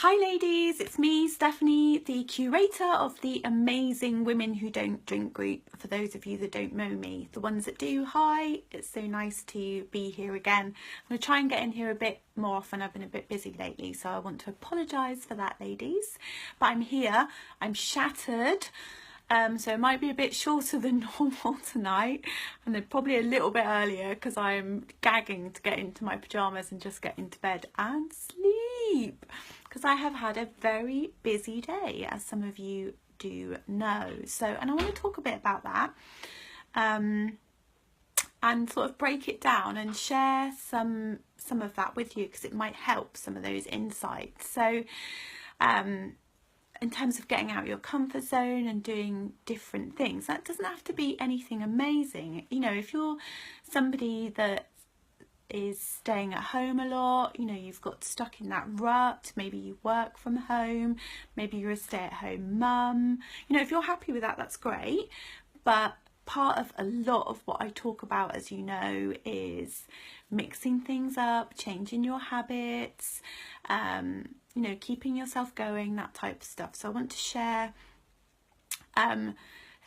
Hi ladies, it's me, Stephanie, the curator of the amazing Women Who Don't Drink group. For those of you that don't know me, the ones that do, hi, it's so nice to be here again. I'm going to try and get in here a bit more often. I've been a bit busy lately, so I want to apologise for that, ladies. But I'm here, I'm shattered. So it might be a bit shorter than normal tonight, and then probably a little bit earlier because I'm gagging to get into my pyjamas and just get into bed and sleep, because I have had a very busy day, as some of you do know. And I want to talk a bit about that, and sort of break it down and share some of that with you, because it might help some of those insights. So in terms of getting out of your comfort zone and doing different things, that doesn't have to be anything amazing. You know, if you're somebody that is staying at home a lot, you know, you've got stuck in that rut, maybe you work from home, maybe you're a stay-at-home mum, you know, if you're happy with that, that's great. But part of a lot of what I talk about, as you know, is mixing things up, changing your habits, you know, keeping yourself going, that type of stuff. So I want to share a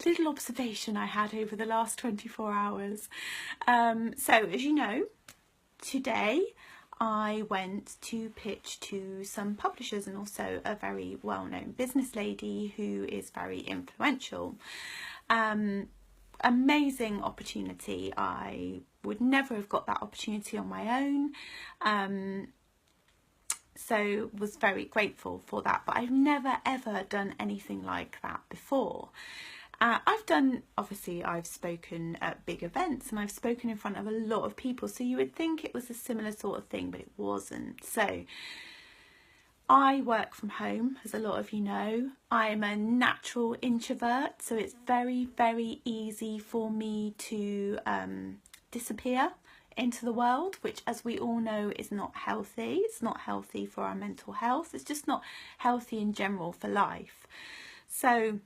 little observation I had over the last 24 hours. So as you know, today I went to pitch to some publishers and also a very well-known business lady who is very influential. Amazing opportunity. I would never have got that opportunity on my own. So was very grateful for that, but I've never ever done anything like that before. I've spoken at big events and I've spoken in front of a lot of people, so you would think it was a similar sort of thing, but it wasn't. So I work from home, as a lot of you know. I'm a natural introvert, so it's very, very easy for me to disappear into the world, which, as we all know, is not healthy. It's not healthy for our mental health. It's just not healthy in general for life. So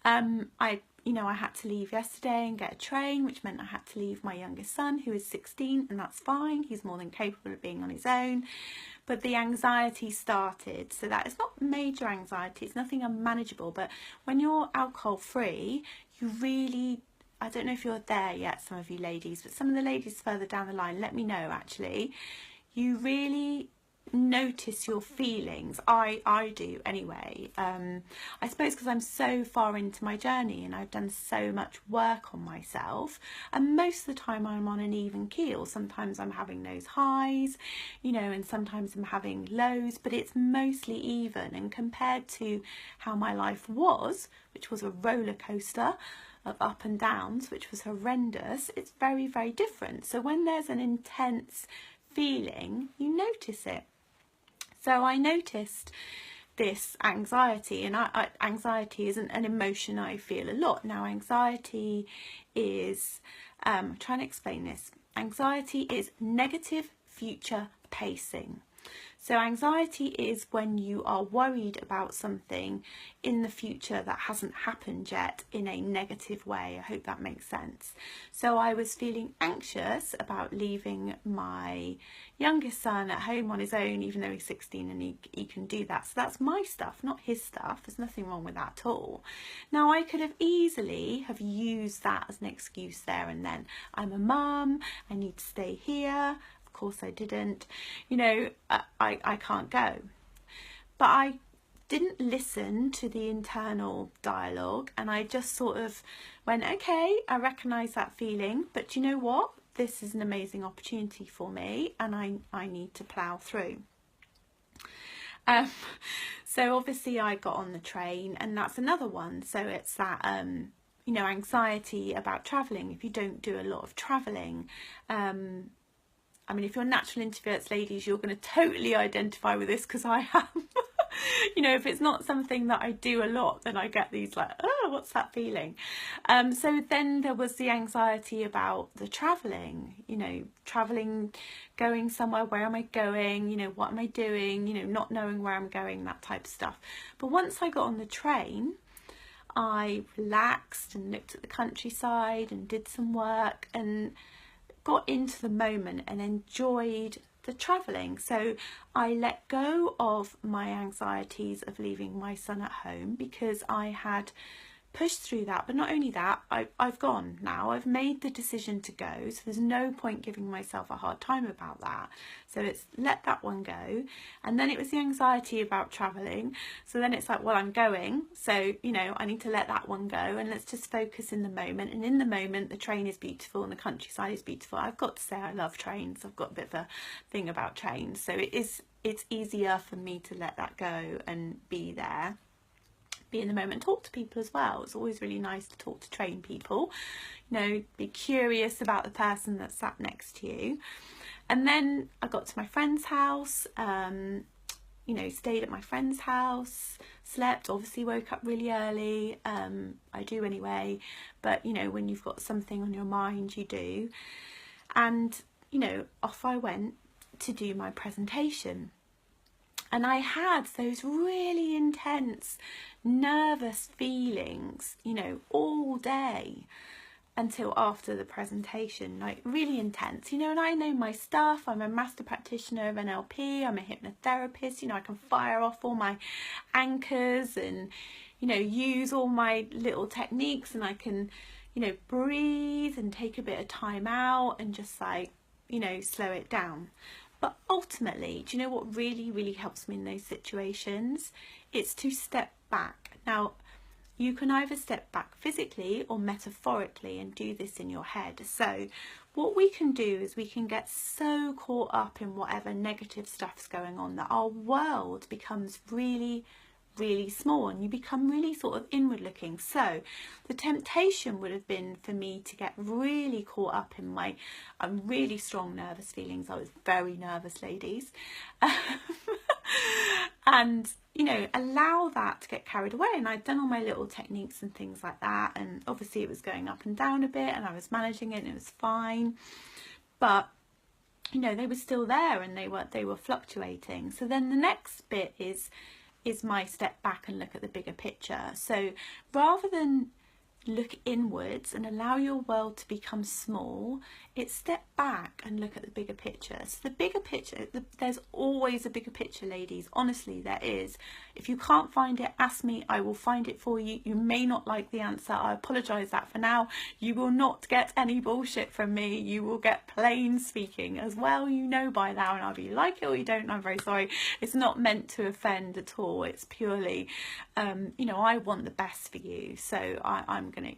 I had to leave yesterday and get a train, which meant I had to leave my youngest son, who is 16, and that's fine. He's more than capable of being on his own. But the anxiety started. So that is not major anxiety. It's nothing unmanageable. But when you're alcohol free, you really, I don't know if you're there yet, some of you ladies, but some of the ladies further down the line, let me know actually. You really notice your feelings. I do anyway. I suppose because I'm so far into my journey and I've done so much work on myself, and most of the time I'm on an even keel. Sometimes I'm having those highs, you know, and sometimes I'm having lows, but it's mostly even. And compared to how my life was, which was a roller coaster of up and downs, which was horrendous, it's very, very different. So when there's an intense feeling, you notice it. So I noticed this anxiety, and anxiety isn't an emotion I feel a lot. Now, anxiety is, I'm trying to explain this. Anxiety is negative future pacing. So anxiety is when you are worried about something in the future that hasn't happened yet in a negative way. I hope that makes sense. So I was feeling anxious about leaving my youngest son at home on his own, even though he's 16 and he can do that. So that's my stuff, not his stuff. There's nothing wrong with that at all. Now, I could have easily have used that as an excuse there and then. I'm a mum, I need to stay here. Of course I didn't, you know, I can't go. But I didn't listen to the internal dialogue, and I just sort of went, okay, I recognise that feeling, but you know what? This is an amazing opportunity for me, and I need to plough through. So obviously I got on the train, and that's another one. So it's that, you know, anxiety about travelling. If you don't do a lot of travelling, I mean, if you're natural introverts, ladies, you're going to totally identify with this, because I am. You know, if it's not something that I do a lot, then I get these like, oh, what's that feeling? So then there was the anxiety about the travelling, you know, travelling, going somewhere, where am I going? You know, what am I doing? You know, not knowing where I'm going, that type of stuff. But once I got on the train, I relaxed and looked at the countryside and did some work and got into the moment and enjoyed the travelling. So I let go of my anxieties of leaving my son at home because I had pushed through that. But not only that, I've gone now. I've made the decision to go, so there's no point giving myself a hard time about that. So it's let that one go. And then it was the anxiety about travelling. So then it's like, well, I'm going, so you know, I need to let that one go, and let's just focus in the moment. And in the moment, the train is beautiful and the countryside is beautiful. I've got to say, I love trains. I've got a bit of a thing about trains, so it's easier for me to let that go and be there, be in the moment, talk to people as well. It's always really nice to talk to train people, you know, be curious about the person that sat next to you. And then I got to my friend's house, you know, stayed at my friend's house, slept, obviously woke up really early. I do anyway, but you know, when you've got something on your mind, you do. And you know, off I went to do my presentation. And I had those really intense, nervous feelings, you know, all day until after the presentation, like really intense, you know. And I know my stuff. I'm a master practitioner of NLP. I'm a hypnotherapist. You know, I can fire off all my anchors and, you know, use all my little techniques, and I can, you know, breathe and take a bit of time out and just like, you know, slow it down. But ultimately, do you know what really, really helps me in those situations? It's to step back. Now, you can either step back physically or metaphorically and do this in your head. So what we can do is we can get so caught up in whatever negative stuff's going on that our world becomes really, really small, and you become really sort of inward looking. So the temptation would have been for me to get really caught up in my really strong nervous feelings. I was very nervous, ladies. And you know, allow that to get carried away. And I'd done all my little techniques and things like that, and obviously it was going up and down a bit, and I was managing it and it was fine, but you know, they were still there and they were fluctuating. So then the next bit is my step back and look at the bigger picture. So rather than look inwards and allow your world to become small, it's step back and look at the bigger picture. So the bigger picture, there's always a bigger picture, ladies. Honestly, there is. If you can't find it, ask me. I will find it for you. You may not like the answer. I apologise that for now. You will not get any bullshit from me. You will get plain speaking as well. You know by now, and either you like it or you don't. I'm very sorry. It's not meant to offend at all. It's purely, you know, I want the best for you. So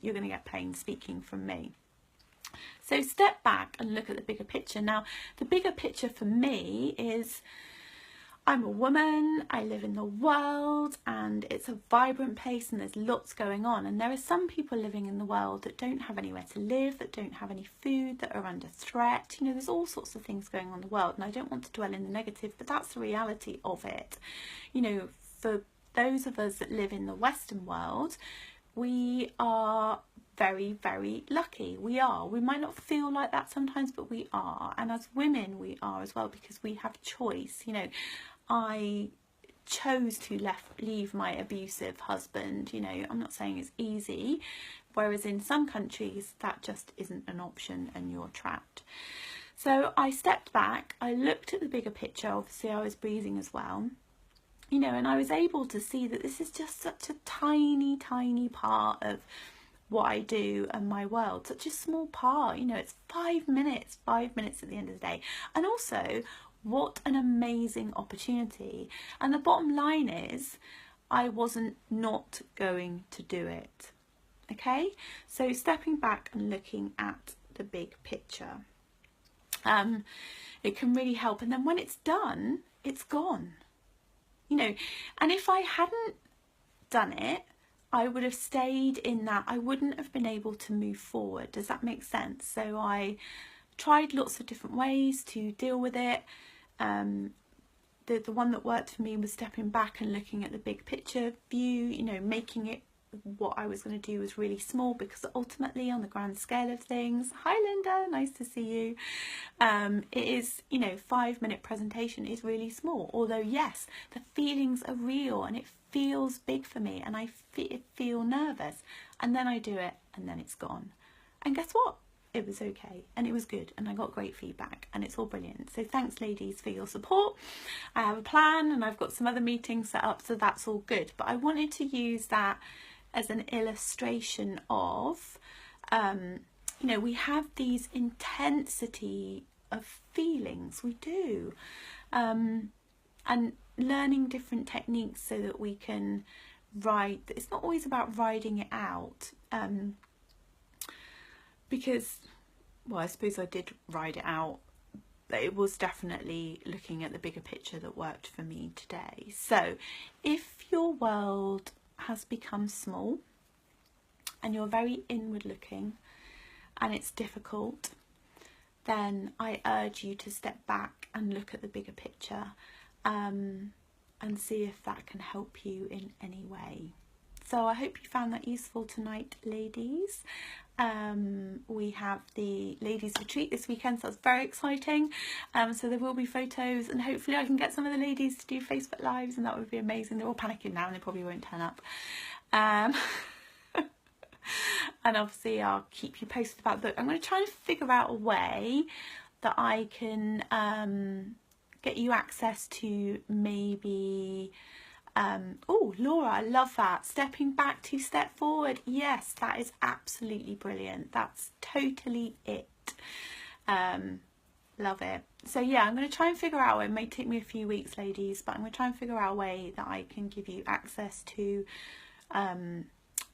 you're gonna get plain speaking from me. So step back and look at the bigger picture. Now, the bigger picture for me is I'm a woman, I live in the world, and it's a vibrant place and there's lots going on. And there are some people living in the world that don't have anywhere to live, that don't have any food, that are under threat. You know, there's all sorts of things going on in the world, and I don't want to dwell in the negative, but that's the reality of it. You know, for those of us that live in the Western world, we are very, very lucky. We might not feel like that sometimes, but we are. And as women, we are as well, because we have choice. You know, I chose to leave my abusive husband. You know, I'm not saying it's easy, whereas in some countries that just isn't an option and you're trapped. So I stepped back, I looked at the bigger picture. Obviously I was breathing as well, you know, and I was able to see that this is just such a tiny, tiny part of what I do and my world, such a small part. You know, it's 5 minutes at the end of the day. And also, what an amazing opportunity. And the bottom line is, I wasn't not going to do it. Okay, so stepping back and looking at the big picture, it can really help. And then when it's done, it's gone. You know, and if I hadn't done it, I would have stayed in that. I wouldn't have been able to move forward. Does that make sense? So I tried lots of different ways to deal with it. The one that worked for me was stepping back and looking at the big picture view, you know, making it what I was going to do was really small, because ultimately on the grand scale of things, hi Linda, nice to see you, it is, you know, 5-minute presentation is really small, although yes, the feelings are real and it feels big for me and I feel nervous, and then I do it and then it's gone. And guess what? it was okay, and it was good, and I got great feedback, and it's all brilliant. So thanks ladies for your support. I have a plan and I've got some other meetings set up, so that's all good. But I wanted to use that as an illustration of, you know, we have these intensity of feelings, we do, and learning different techniques so that we can ride. It's not always about riding it out, because, well, I suppose I did ride it out, but it was definitely looking at the bigger picture that worked for me today. So if your world has become small and you're very inward looking and it's difficult, then I urge you to step back and look at the bigger picture, and see if that can help you in any way. So I hope you found that useful tonight, ladies. We have the ladies retreat this weekend, so that's very exciting. So there will be photos, and hopefully I can get some of the ladies to do Facebook lives, and that would be amazing. They're all panicking now and they probably won't turn up. And obviously I'll keep you posted about the book. I'm going to try and figure out a way that I can get you access to maybe, oh Laura, I love that, stepping back to step forward. Yes, that is absolutely brilliant. That's totally it. Love it. So yeah, I'm going to try and figure out, it may take me a few weeks ladies, but I'm going to try and figure out a way that I can give you access to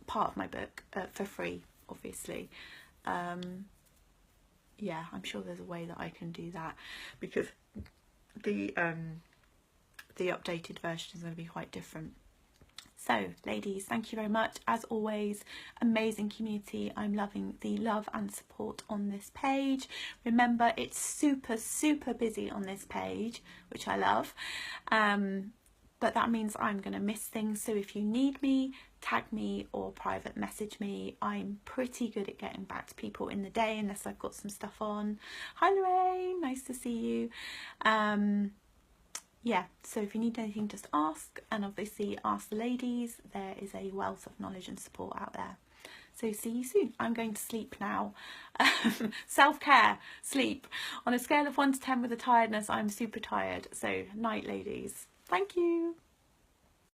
part of my book for free, obviously. Yeah, I'm sure there's a way that I can do that, because the updated version is going to be quite different. So ladies, thank you very much. As always, amazing community. I'm loving the love and support on this page. Remember, it's super busy on this page, which I love, but that means I'm going to miss things. So if you need me, tag me or private message me. I'm pretty good at getting back to people in the day, unless I've got some stuff on. Hi Lorraine, nice to see you. Yeah, so if you need anything, just ask, and obviously ask the ladies. There is a wealth of knowledge and support out there. So see you soon. I'm going to sleep now. Self-care, sleep. On a scale of 1 to 10 with the tiredness, I'm super tired. So night ladies. Thank you.